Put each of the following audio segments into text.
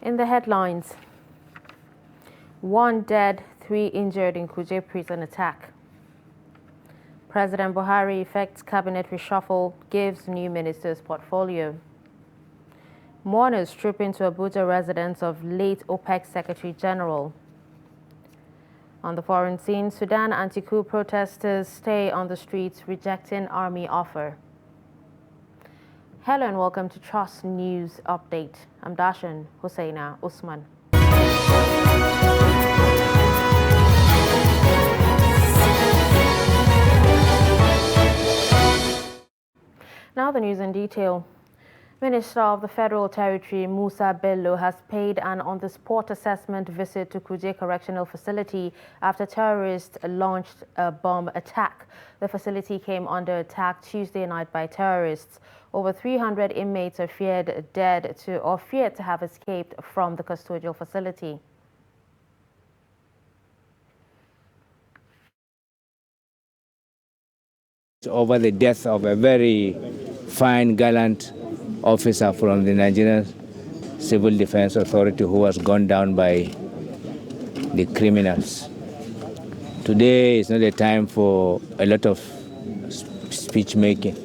In the headlines, 1 dead, 3 injured in Kuje prison attack. President Buhari effects cabinet reshuffle, gives new ministers portfolio. Mourners troop into Abuja residence of late Opec Secretary General. On the foreign scene, Sudan anti-coup protesters stay on the streets rejecting army offer. Hello and welcome to Trust News Update. I'm Dashan Husseina Usman. Now the news in detail. Minister of the Federal Territory Musa Bello has paid an on-the-spot assessment visit to Kuje Correctional Facility after terrorists launched a bomb attack. The facility came under attack Tuesday night by terrorists. Over 300 inmates are feared to have escaped from the custodial facility. Over the death of a very fine, gallant officer from the Nigerian Civil Defense Authority who was gunned down by the criminals. Today is not a time for a lot of speech making.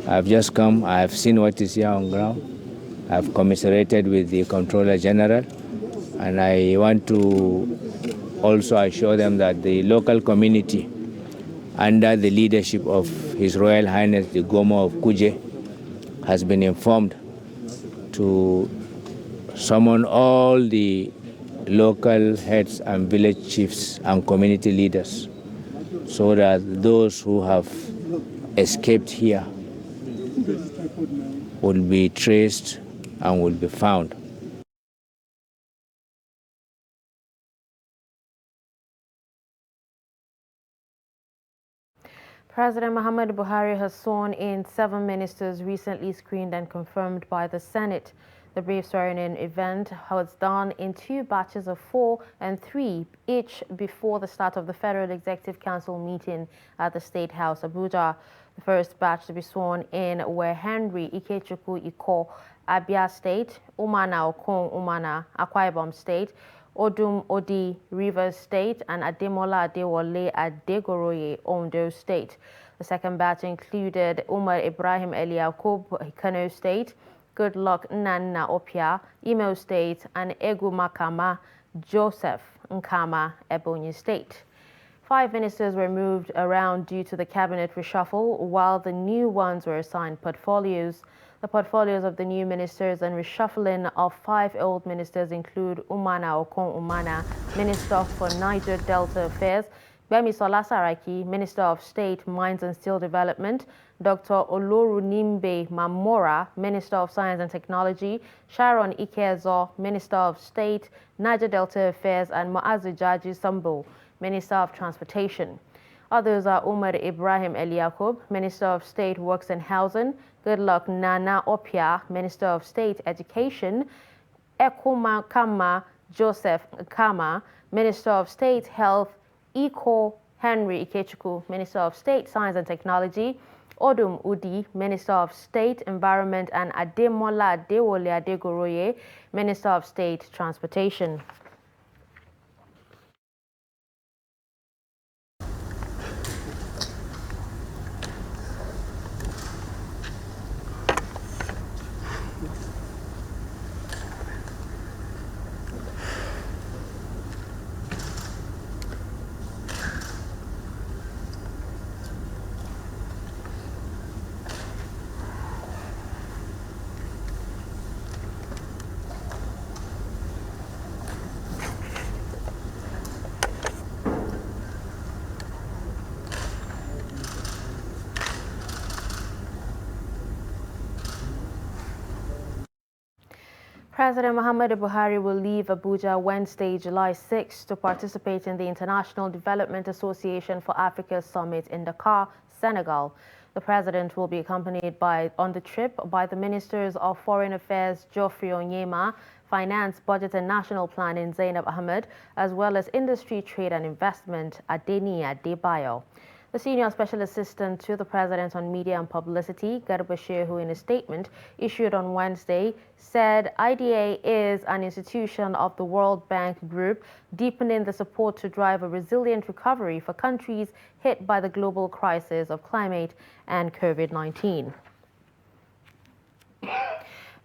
I've just come, I've seen what is here on ground. I've commiserated with the Controller General, and I want to also assure them that the local community, under the leadership of His Royal Highness the Gomo of Kuje, has been informed to summon all the local heads and village chiefs and community leaders so that those who have escaped here will be traced and will be found. President Muhammadu Buhari has sworn in 7 ministers recently screened and confirmed by the Senate. The brief swearing-in event was done in 2 batches of 4 and 3 each before the start of the Federal Executive Council meeting at the State House, Abuja. The first batch to be sworn in were Henry Ikechukwu Iko, Abia State; Umana Okon Umana, Akwa Ibom State; Odum Odi, Rivers State; and Ademola Adewale Adegoroye, Ondo State. The second batch included Umar Ibrahim Eliakub, Kano State; Goodluck Nana Opia, Imo State; and Egu Makama Joseph Nkama, Ebonyi State. 5 ministers were moved around due to the cabinet reshuffle, while the new ones were assigned portfolios. The portfolios of the new ministers and reshuffling of 5 old ministers include Umana Okon Umana, Minister for Niger Delta Affairs; Gbemisola Saraki, Minister of State, Mines and Steel Development; Dr. Olorunimbe Mamora, Minister of Science and Technology; Sharon Ikezo, Minister of State, Niger Delta Affairs; and Muazu Jaji Sambo, Minister of Transportation. Others are Umar Ibrahim Eliakub, Minister of State, Works and Housing; Goodluck Nana Opia, Minister of State, Education; Ekuma Kama Joseph Kama, Minister of State, Health; Iko Henry Ikechukwu, Minister of State, Science and Technology; Odum Udi, Minister of State, Environment; and Ademola Adewale Adegoroye, Minister of State, Transportation. President Muhammadu Buhari will leave Abuja Wednesday, July 6 to participate in the International Development Association for Africa Summit in Dakar, Senegal. The president will be accompanied on the trip by the Ministers of Foreign Affairs Geoffrey Onyema, Finance, Budget and National Planning Zainab Ahmed, as well as Industry, Trade and Investment Adeni Adebayo. The senior special assistant to the president on media and publicity, Garba Shehu, in a statement issued on Wednesday, said IDA is an institution of the World Bank Group, deepening the support to drive a resilient recovery for countries hit by the global crisis of climate and COVID-19.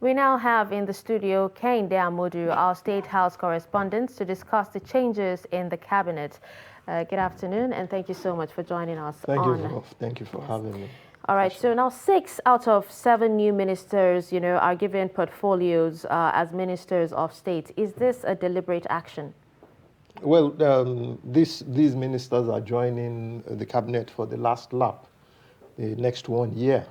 We now have in the studio Kehinde Amodu, our State House correspondent, to discuss the changes in the cabinet. Good afternoon, and thank you so much for joining us. Thank you for having me. All right, so now 6 out of 7 new ministers, are given portfolios as ministers of state. Is this a deliberate action? Well, these ministers are joining the cabinet for the last lap, the next 1 year.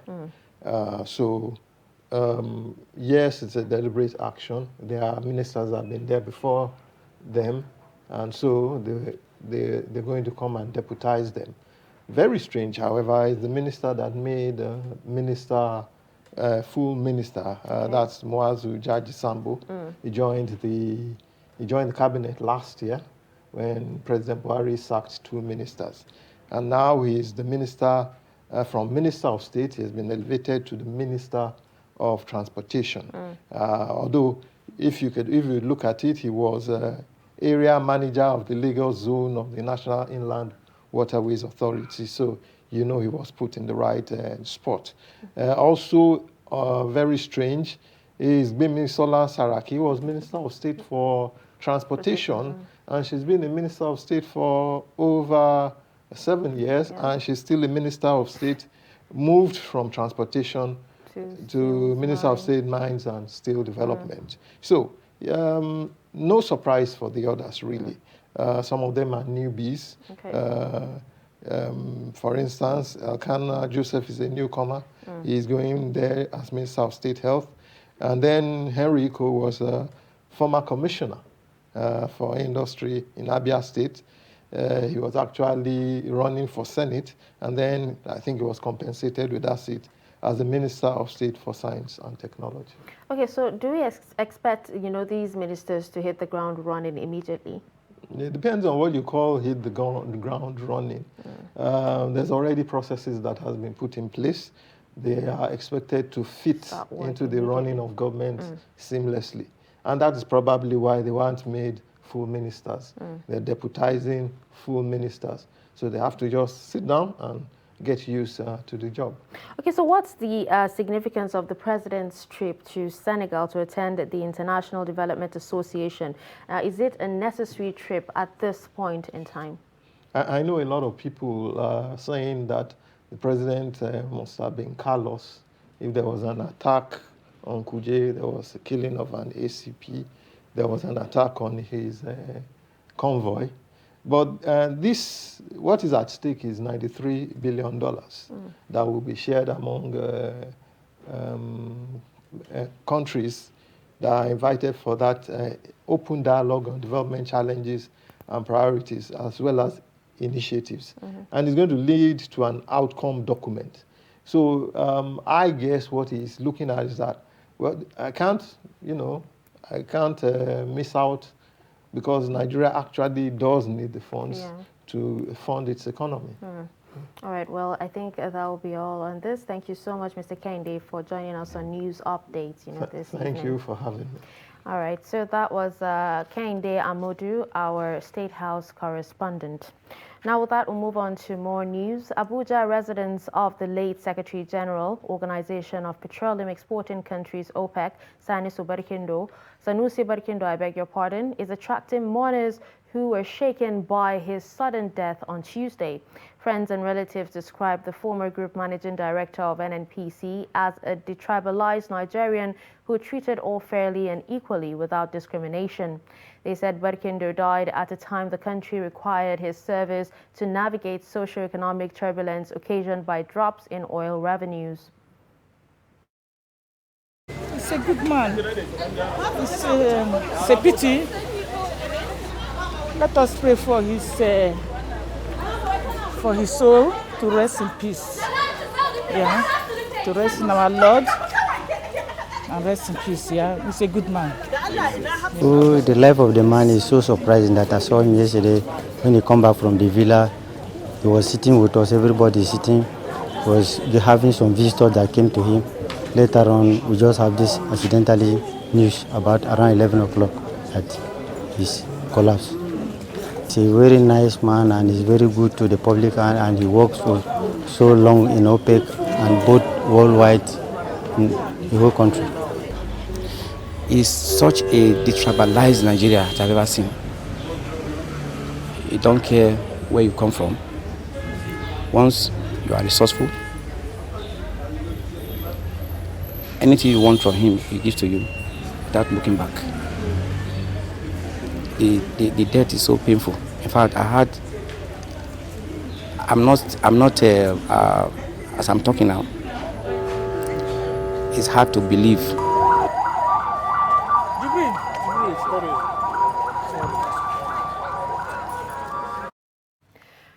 Yes, it's a deliberate action. There are ministers that have been there before them, and so they're going to come and deputize them. Very strange, however, is the minister that made full minister. That's Muazu Jaji Sambo. He joined the cabinet last year when President Buhari sacked 2 ministers, and now he is the minister from Minister of State. He has been elevated to the Minister of Transportation. Although, if you look at it, he was area manager of the Lagos zone of the National Inland Waterways Authority. So, he was put in the right spot. Also, very strange is Gbemisola Saraki, who was Minister of State for Transportation, and she's been a Minister of State for over 7 years, and she's still a Minister of State, moved from Transportation to Minister of State, Mines and Steel Development. So, no surprise for the others, really. Some of them are newbies. For instance, Elkanah Joseph is a newcomer. He's going there as Minister of State Health. And then Henry Iko was a former commissioner for industry in Abia State. He was actually running for Senate, and then I think he was compensated with that seat as the Minister of State for Science and Technology. Okay, so do we expect, these ministers to hit the ground running immediately? It depends on what you call hit the ground running. There's already processes that has been put in place. They are expected to fit into the running of government seamlessly. And that is probably why they weren't made full ministers. They're deputizing full ministers. So they have to just sit down and get used to the job. Okay, so what's the significance of the president's trip to Senegal to attend the International Development Association? Is it a necessary trip at this point in time? I know a lot of people saying that the president must have been callous. If there was an attack on Kuje, there was a killing of an ACP, there was an attack on his convoy. But what is at stake is $93 billion that will be shared among countries that are invited for that open dialogue on development challenges and priorities, as well as initiatives. And it's going to lead to an outcome document. So I guess what he's looking at is that, well, I can't miss out, because Nigeria actually does need the funds to fund its economy. All right, well, I think that will be all on this. Thank you so much, Mr. Kehinde, for joining us on News Updates this evening. Thank you for having me. All right, so that was Kehinde Amodu, our State House correspondent. Now with that, we'll move on to more news. Abuja residents of the late Secretary General, Organization of Petroleum Exporting Countries, OPEC, Sanusi Barkindo, I beg your pardon, is attracting mourners who were shaken by his sudden death on Tuesday. Friends and relatives described the former group managing director of NNPC as a detribalized Nigerian who treated all fairly and equally without discrimination. They said Barkindo died at a time the country required his service to navigate socio-economic turbulence occasioned by drops in oil revenues. He's a good man. It's a pity. Let us pray for his soul to rest in peace. Yeah, to rest in our Lord and rest in peace. Yeah, he's a good man. Oh, the life of the man is so surprising that I saw him yesterday when he come back from the villa. He was sitting with us, everybody sitting, was having some visitors that came to him. Later on, we just have this accidentally news about around 11 o'clock that his collapse. He's a very nice man and he's very good to the public, and he works for so long in Opec and both worldwide in the whole country. It's such a detribalized Nigeria that I've ever seen. You don't care where you come from. Once you are resourceful, anything you want from him, he gives to you without looking back. The death is so painful. In fact, I'm not as I'm talking now, it's hard to believe.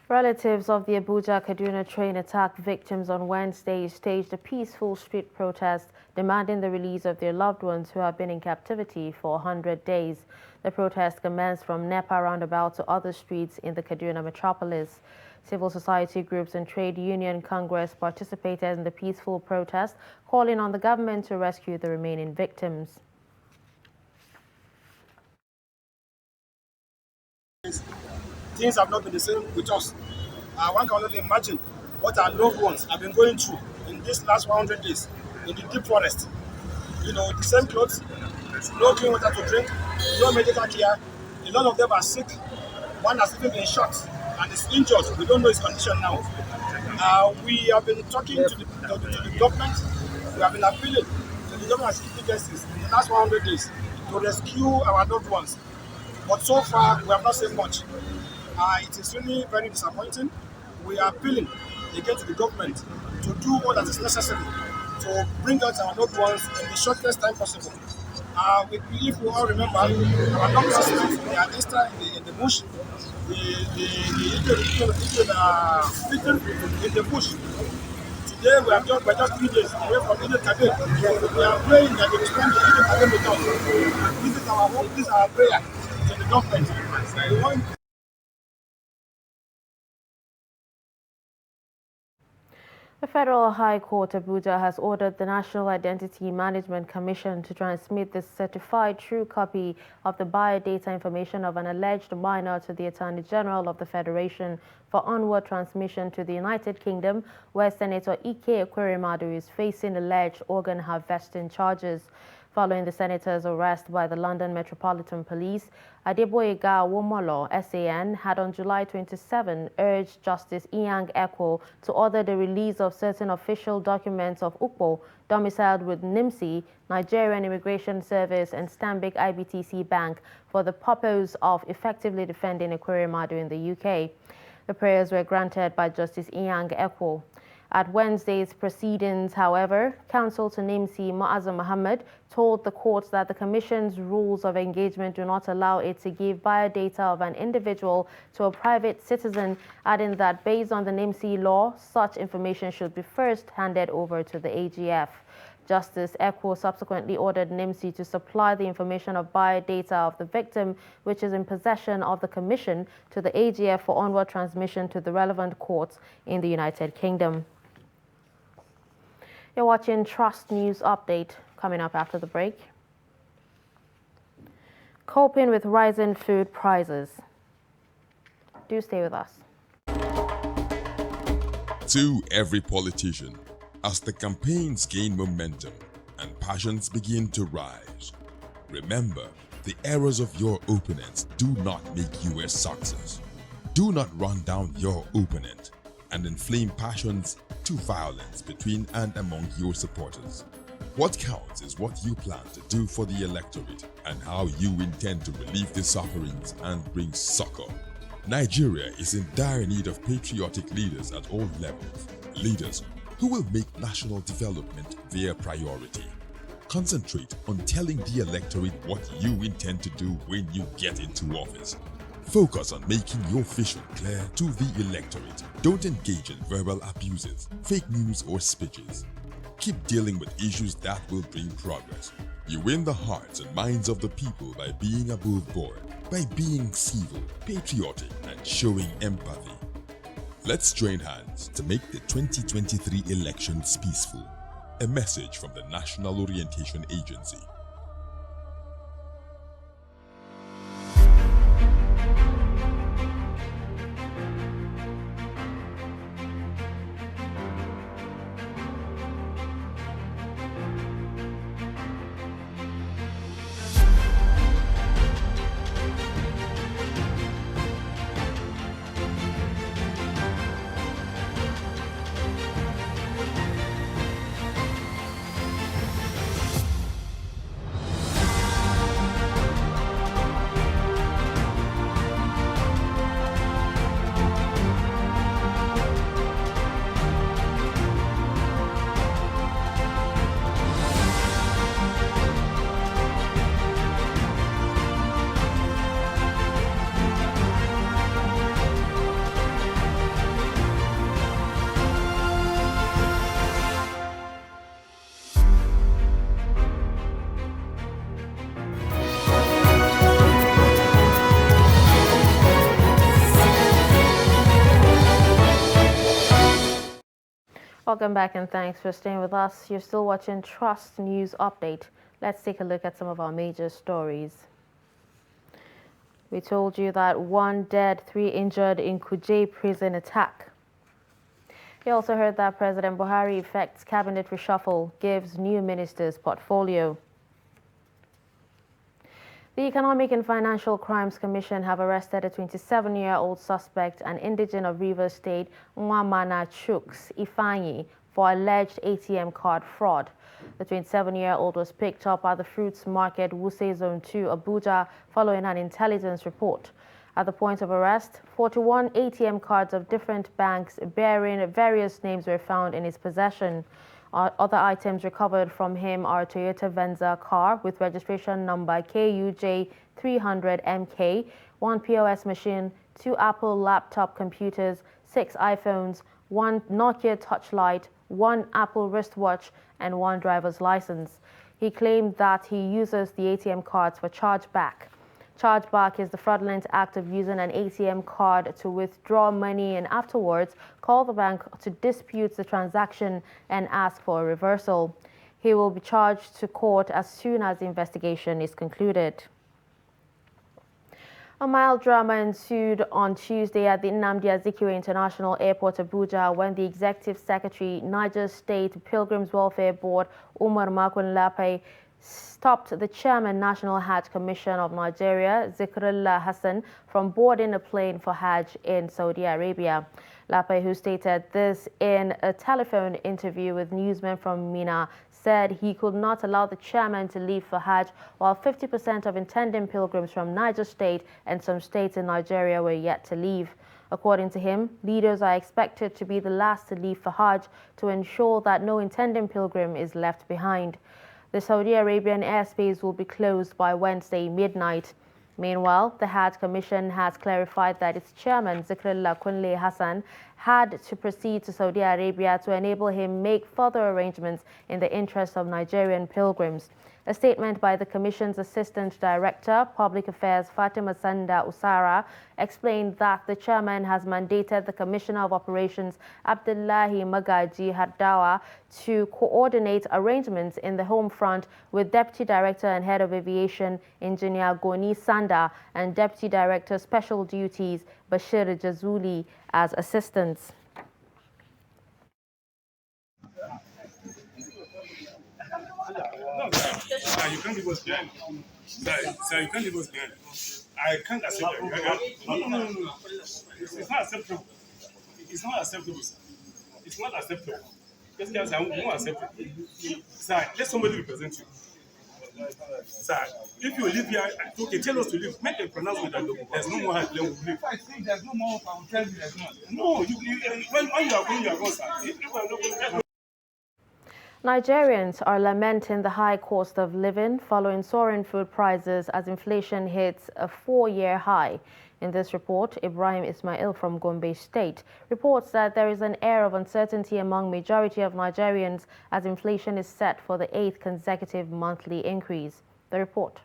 Relatives of the Abuja-Kaduna train attack victims on Wednesday staged a peaceful street protest demanding the release of their loved ones who have been in captivity for 100 days. The protest commenced from Nepa roundabout to other streets in the Kaduna metropolis. Civil society groups and trade union Congress participated in the peaceful protest, calling on the government to rescue the remaining victims. Things have not been the same with us. One can only imagine what our loved ones have been going through in this last 100 days in the deep forest. You know, the same clothes, no clean water to drink, no medical care. A lot of them are sick. One has even been shot and is injured. We don't know his condition now. We have been talking to the government. We have been appealing to the government and security agencies in the last 100 days to rescue our loved ones. But so far, we have not seen much. It is really very disappointing. We are appealing again to the government to do what that is necessary to bring out our loved ones in the shortest time possible. If we all remember, our loved sisters, they are extra in the bush. Victim in the bush. Today we're just 3 days away from Eid al-Kabir. We are praying that they will spend the Eid al-Kabir with us. This is our hope, this is our prayer to the government. We want The Federal High Court Abuja has ordered the National Identity Management Commission to transmit the certified true copy of the biodata information of an alleged minor to the Attorney General of the Federation for onward transmission to the United Kingdom, where Senator Ike Ekweremadu is facing alleged organ harvesting charges. Following the senator's arrest by the London Metropolitan Police, Adeboyega Womolo, SAN, had on July 27 urged Justice Inyang Ekwo to order the release of certain official documents of Ukpo, domiciled with NIMSI, Nigerian Immigration Service, and Stanbic IBTC Bank for the purpose of effectively defending Ekweremadu in the UK. The prayers were granted by Justice Inyang Ekwo. At Wednesday's proceedings, however, counsel to NIMSI Muazzam Mohammed told the court that the Commission's rules of engagement do not allow it to give biodata of an individual to a private citizen, adding that based on the NIMSI law, such information should be first handed over to the AGF. Justice Ekwo subsequently ordered NIMSI to supply the information of biodata of the victim, which is in possession of the Commission, to the AGF for onward transmission to the relevant courts in the United Kingdom. You're watching Trust News Update, coming up after the break. Coping with rising food prices. Do stay with us. To every politician, as the campaigns gain momentum and passions begin to rise, remember, the errors of your opponents do not make you a success. Do not run down your opponent and inflame passions to violence between and among your supporters. What counts is what you plan to do for the electorate and how you intend to relieve their sufferings and bring succor. Nigeria is in dire need of patriotic leaders at all levels, leaders who will make national development their priority. Concentrate on telling the electorate what you intend to do when you get into office. Focus on making your vision clear to the electorate. Don't engage in verbal abuses, fake news or speeches. Keep dealing with issues that will bring progress. You win the hearts and minds of the people by being above board, by being civil, patriotic, and showing empathy. Let's join hands to make the 2023 elections peaceful. A message from the National Orientation Agency. Welcome back and thanks for staying with us. You're still watching Trust News Update. Let's take a look at some of our major stories. We told you that 1 dead, 3 injured in Kuje prison attack. You also heard that President Buhari effects cabinet reshuffle, gives new ministers portfolio. The Economic and Financial Crimes Commission have arrested a 27-year-old suspect and indigent of Rivers State, Nwamana Chuks Ifanyi, for alleged ATM card fraud. The 27-year-old was picked up at the Fruits Market, Wuse Zone 2, Abuja, following an intelligence report. At the point of arrest, 41 ATM cards of different banks bearing various names were found in his possession. Other items recovered from him are a Toyota Venza car with registration number KUJ300MK, 1 POS machine, 2 Apple laptop computers, 6 iPhones, 1 Nokia Touchlight, 1 Apple wristwatch, and 1 driver's license. He claimed that he uses the ATM cards for chargeback. Chargeback is the fraudulent act of using an ATM card to withdraw money and afterwards call the bank to dispute the transaction and ask for a reversal. He will be charged to court as soon as the investigation is concluded. A mild drama ensued on Tuesday at the Nnamdi Azikiwe International Airport, Abuja, when the Executive Secretary, Niger State Pilgrims Welfare Board, Umar Makun Lape, stopped the chairman, National Hajj Commission of Nigeria, Zikrullah Hassan, from boarding a plane for Hajj in Saudi Arabia. Lape, who stated this in a telephone interview with newsmen from Mina, said he could not allow the chairman to leave for Hajj while 50% of intending pilgrims from Niger State and some states in Nigeria were yet to leave. According to him, leaders are expected to be the last to leave for Hajj to ensure that no intending pilgrim is left behind. The Saudi Arabian airspace will be closed by Wednesday midnight. Meanwhile, the Hajj Commission has clarified that its chairman, Zikrullah Kunle Hassan, had to proceed to Saudi Arabia to enable him make further arrangements in the interest of Nigerian pilgrims. A statement by the Commission's Assistant Director, Public Affairs, Fatima Sanda Usara, explained that the chairman has mandated the Commissioner of Operations, Abdullahi Magaji Hardawa, to coordinate arrangements in the home front with Deputy Director and Head of Aviation, Engineer Goni Sanda, and Deputy Director Special Duties, Bashir Jazuli, as assistants. Sir, you can't leave us behind. Sir, you can't leave us behind. I can't accept that. No. It's not acceptable. It's not acceptable, sir. It's not acceptable. Yes, guys, I won't accept it. Sir, let somebody represent you. Sir, if you leave here, okay, tell us to leave. Make a pronouncement that there's no more help, then we'll leave. If I think there's no more, I will tell you there's not. No, when you are going, sir. If you are not going, Nigerians are lamenting the high cost of living following soaring food prices as inflation hits a 4-year high. In this report, Ibrahim Ismail from Gombe State reports that there is an air of uncertainty among majority of Nigerians as inflation is set for the 8th consecutive monthly increase. The report.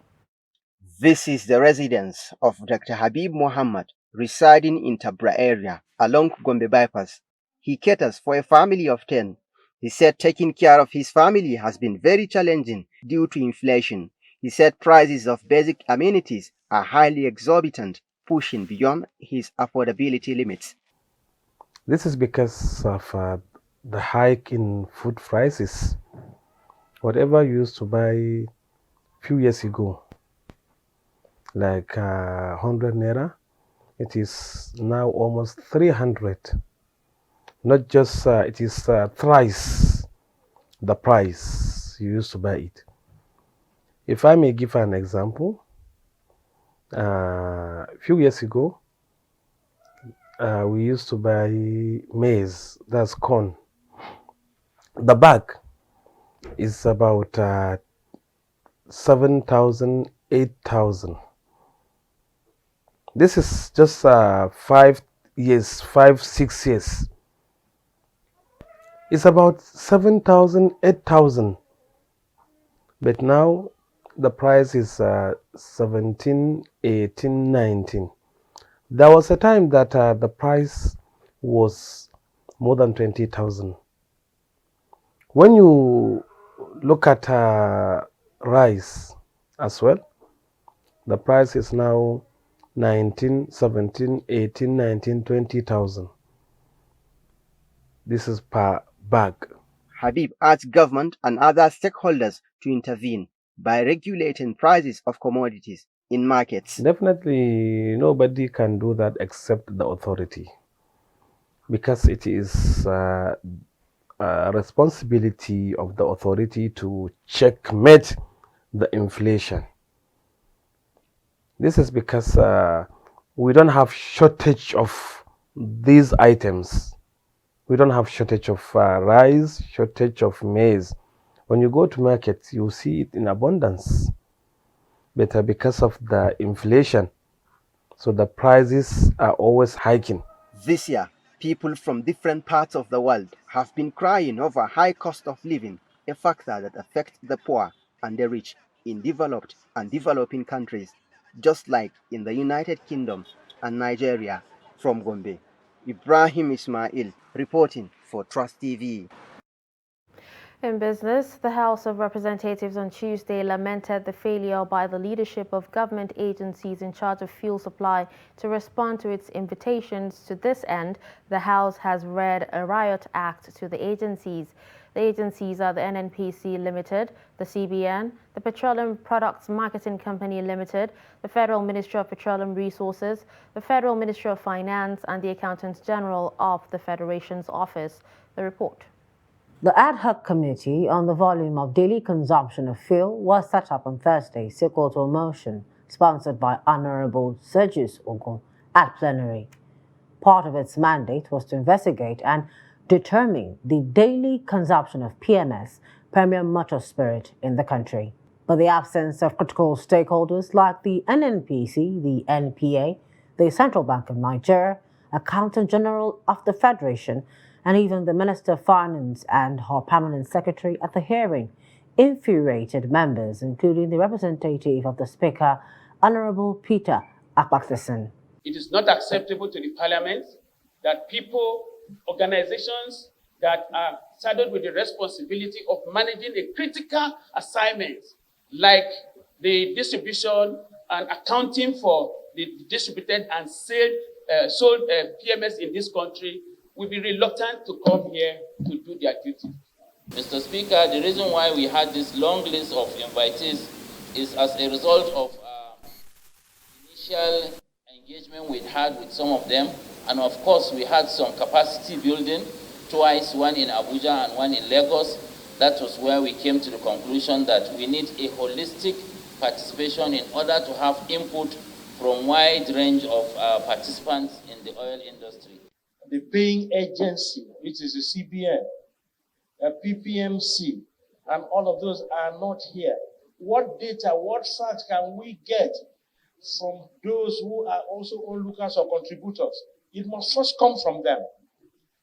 This is the residence of Dr. Habib Muhammad, residing in Tabra area along Gombe bypass. He caters for a family of 10. He said taking care of his family has been very challenging due to inflation. He said prices of basic amenities are highly exorbitant, pushing beyond his affordability limits. This is because of the hike in food prices. Whatever you used to buy a few years ago, like 100 naira, it is now almost 300. Not just, it is thrice the price you used to buy it. If I may give an example, a few years ago, we used to buy maize, that's corn. The bag is about 7,000, 8,000. This is just 5 years, 5, 6 years. It's about 7,000, 8,000. But now the price is 17, 18, 19. There was a time that the price was more than 20,000. When you look at rice as well, the price is now 19, 17, 18, 19, 20,000. This is per bag. Habib urged government and other stakeholders to intervene by regulating prices of commodities in markets. Definitely nobody can do that except the authority, because it is a responsibility of the authority to checkmate the inflation. This is because we don't have shortage of these items. We don't have shortage of rice, shortage of maize. When you go to markets, you see it in abundance. But because of the inflation, so the prices are always hiking. This year, people from different parts of the world have been crying over high cost of living, a factor that affects the poor and the rich in developed and developing countries, just like in the United Kingdom and Nigeria. From Gombe, Ibrahim Ismail reporting for Trust TV. In business, the House of Representatives on Tuesday lamented the failure by the leadership of government agencies in charge of fuel supply to respond to its invitations. To this end, the House has read a riot act to the agencies. The agencies are the NNPC Limited, the CBN, the Petroleum Products Marketing Company Limited, the Federal Ministry of Petroleum Resources, the Federal Ministry of Finance, and the Accountant General of the Federation's Office. The report. The ad hoc committee on the volume of daily consumption of fuel was set up on Thursday, sequel to a motion sponsored by Honorable Sergius Ogun at plenary. Part of its mandate was to investigate and determine the daily consumption of PMS, premium motor spirit, in the country. But the absence of critical stakeholders like the NNPC, the NPA, the Central Bank of Nigeria, Accountant General of the Federation, and even the Minister of Finance and her permanent secretary at the hearing infuriated members, including the representative of the Speaker, Honorable Peter Akpakseson. It is not acceptable to the Parliament that people, organizations that are saddled with the responsibility of managing a critical assignment like the distribution and accounting for the distributed and sold PMS in this country will be reluctant to come here to do their duty. Mr. Speaker, the reason why we had this long list of invitees is as a result of initial engagement we had with some of them, and of course we had some capacity building twice, one in Abuja and one in Lagos. That was where we came to the conclusion that we need a holistic participation in order to have input from wide range of participants in the oil industry. The paying agency, which is the CBN, PPMC, and all of those are not here. What data, what facts can we get from those who are also onlookers or contributors? It must first come from them.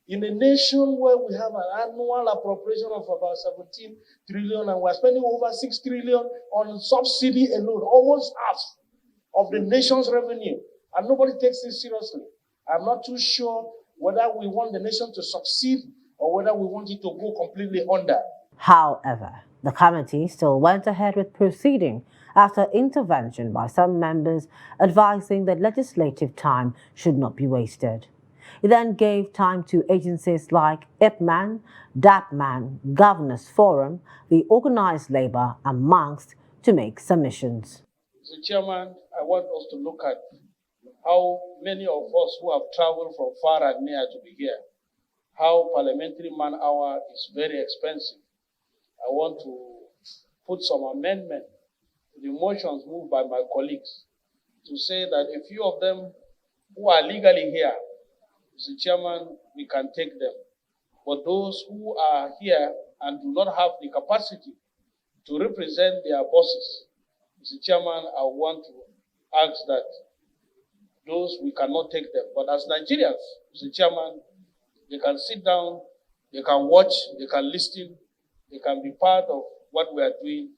In a nation where we have an annual appropriation of about 17 trillion and we're spending over 6 trillion on subsidy alone, almost half of the nation's revenue, and nobody takes this seriously. I'm not too sure whether we want the nation to succeed or whether we want it to go completely under. However, the committee still went ahead with proceeding after intervention by some members advising that legislative time should not be wasted. It then gave time to agencies like IPMAN, DAPMAN, Governors Forum, the Organized Labor, amongst to make submissions. Mr. Chairman, I want us to look at how many of us who have traveled from far and near to be here, how parliamentary man-hour is very expensive. I want to put some amendment to the motions moved by my colleagues to say that a few of them who are legally here, Mr. Chairman, we can take them. But those who are here and do not have the capacity to represent their bosses, Mr. Chairman, I want to ask that those we cannot take them. But as Nigerians, Mr. Chairman, they can sit down, they can watch, they can listen, they can be part of what we are doing,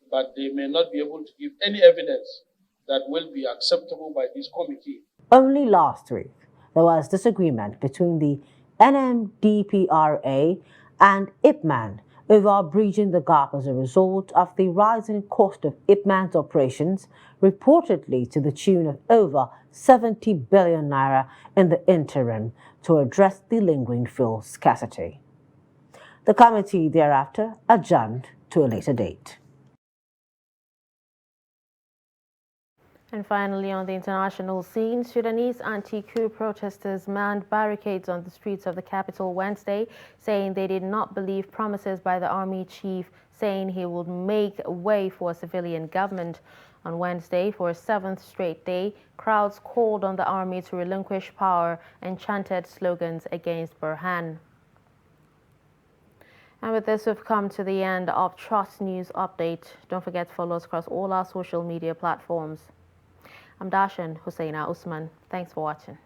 but they may not be able to give any evidence that will be acceptable by this committee. Only last week, there was disagreement between the NMDPRA and IPMAN over bridging the gap as a result of the rising cost of IPMAN's operations, reportedly to the tune of over 70 billion naira in the interim to address the lingering fuel scarcity. The committee thereafter adjourned to a later date. And finally, on the international scene, Sudanese anti-coup protesters manned barricades on the streets of the capital Wednesday, saying they did not believe promises by the army chief saying he would make way for a civilian government. On Wednesday, for a 7th straight day, crowds called on the army to relinquish power and chanted slogans against Burhan. And with this, we've come to the end of Trust News Update. Don't forget to follow us across all our social media platforms. I'm Dashan Husseina Usman. Thanks for watching.